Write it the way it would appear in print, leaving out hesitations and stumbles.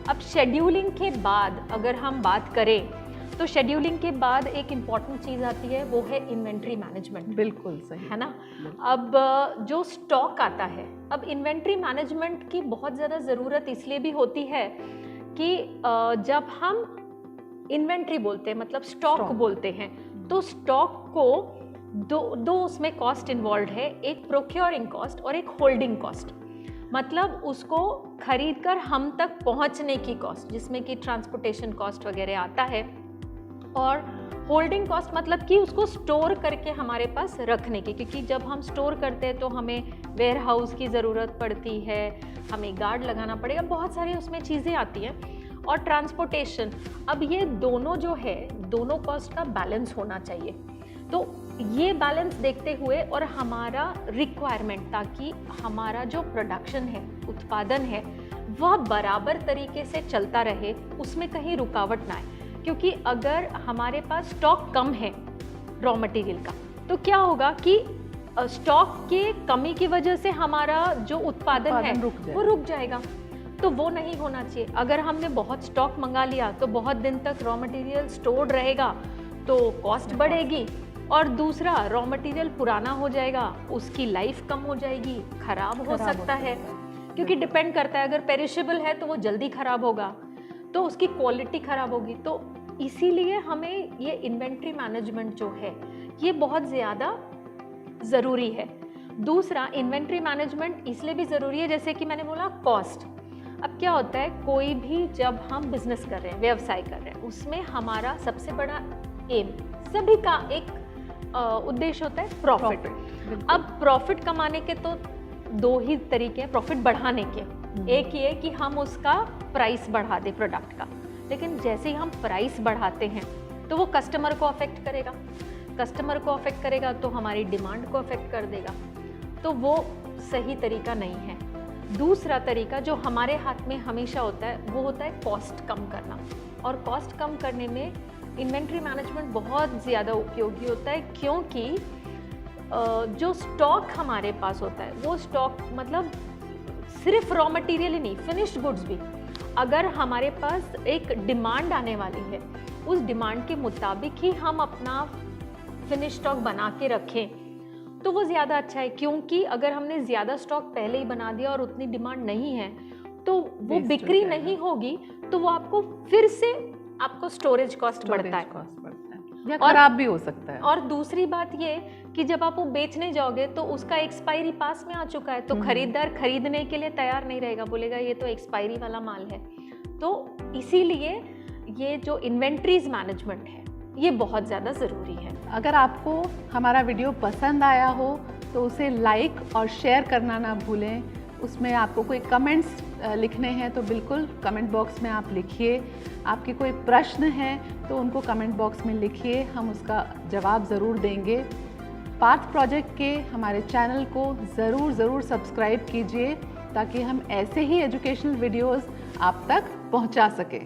अब शेड्यूलिंग के बाद अगर हम बात करें तो शेड्यूलिंग के बाद एक इम्पॉर्टेंट चीज़ आती है, वो है इन्वेंट्री मैनेजमेंट। बिल्कुल सही है ना। अब जो स्टॉक आता है, अब इन्वेंट्री मैनेजमेंट की बहुत ज़्यादा ज़रूरत इसलिए भी होती है कि जब हम इन्वेंट्री बोलते हैं मतलब स्टॉक बोलते हैं, तो स्टॉक को दो उसमें कॉस्ट इन्वॉल्व है, एक प्रोक्योरिंग कॉस्ट और एक होल्डिंग कॉस्ट। मतलब उसको खरीद कर हम तक पहुंचने की कॉस्ट, जिसमें कि ट्रांसपोर्टेशन कॉस्ट वगैरह आता है, और होल्डिंग कॉस्ट मतलब कि उसको स्टोर करके हमारे पास रखने की, क्योंकि जब हम स्टोर करते हैं तो हमें वेयर हाउस की ज़रूरत पड़ती है, हमें गार्ड लगाना पड़ेगा, बहुत सारी उसमें चीज़ें आती हैं। और ट्रांसपोर्टेशन, अब ये दोनों जो है, दोनों कॉस्ट का बैलेंस होना चाहिए। तो ये बैलेंस देखते हुए और हमारा रिक्वायरमेंट, ताकि हमारा जो प्रोडक्शन है, उत्पादन है, वह बराबर तरीके से चलता रहे, उसमें कहीं रुकावट ना आए। क्योंकि अगर हमारे पास स्टॉक कम है रॉ मटेरियल का, तो क्या होगा कि स्टॉक के कमी की वजह से हमारा जो उत्पादन है वो रुक जाएगा। तो वो नहीं होना चाहिए। अगर हमने बहुत स्टॉक मंगा लिया तो बहुत दिन तक रॉ मटेरियल स्टोर्ड रहेगा, तो कॉस्ट बढ़ेगी, और दूसरा रॉ मटेरियल पुराना हो जाएगा, उसकी लाइफ कम हो जाएगी, खराब हो सकता है, क्योंकि डिपेंड करता है, अगर पेरिशेबल है तो वो जल्दी खराब होगा, तो उसकी क्वालिटी खराब होगी। तो इसीलिए हमें ये इन्वेंट्री मैनेजमेंट जो है ये बहुत ज़्यादा ज़रूरी है। दूसरा, इन्वेंट्री मैनेजमेंट इसलिए भी ज़रूरी है, जैसे कि मैंने बोला कॉस्ट। अब क्या होता है, कोई भी जब हम बिजनेस कर रहे हैं, व्यवसाय कर रहे हैं, उसमें हमारा सबसे बड़ा एम, सभी का एक उद्देश्य होता है प्रॉफिट। अब प्रॉफिट कमाने के तो दो ही तरीके हैं प्रॉफिट बढ़ाने के। एक ये कि हम उसका प्राइस बढ़ा दें प्रोडक्ट का, लेकिन जैसे ही हम प्राइस बढ़ाते हैं तो वो कस्टमर को अफेक्ट करेगा, कस्टमर को अफेक्ट करेगा तो हमारी डिमांड को अफेक्ट कर देगा, तो वो सही तरीका नहीं है। दूसरा तरीका जो हमारे हाथ में हमेशा होता है वो होता है कॉस्ट कम करना, और कॉस्ट कम करने में इन्वेंट्री मैनेजमेंट बहुत ज़्यादा उपयोगी होता है, क्योंकि जो स्टॉक हमारे पास होता है वो स्टॉक मतलब सिर्फ रॉ मटेरियल ही नहीं, फिनिश्ड गुड्स भी, अगर हमारे पास एक डिमांड आने वाली है, उस डिमांड के मुताबिक ही हम अपना फिनिश स्टॉक बना के रखें तो वो ज़्यादा अच्छा है। क्योंकि अगर हमने ज़्यादा स्टॉक पहले ही बना दिया और उतनी डिमांड नहीं है तो वो बिक्री नहीं होगी, तो वो आपको फिर से आपको स्टोरेज कॉस्ट बढ़ता है या खराब भी हो सकता है। और दूसरी बात ये कि जब आप वो बेचने जाओगे तो उसका एक्सपायरी पास में आ चुका है, तो खरीदार खरीदने के लिए तैयार नहीं रहेगा, बोलेगा ये तो एक्सपायरी वाला माल है। तो इसीलिए ये जो इन्वेंट्रीज मैनेजमेंट है ये बहुत ज़्यादा ज़रूरी है। अगर आपको हमारा वीडियो पसंद आया हो तो उसे लाइक और शेयर करना ना भूलें। उसमें आपको कोई कमेंट्स लिखने हैं तो बिल्कुल कमेंट बॉक्स में आप लिखिए। आपके कोई प्रश्न हैं तो उनको कमेंट बॉक्स में लिखिए, हम उसका जवाब ज़रूर देंगे। पार्थ प्रोजेक्ट के हमारे चैनल को ज़रूर सब्सक्राइब कीजिए, ताकि हम ऐसे ही एजुकेशनल वीडियोस आप तक पहुंचा सकें।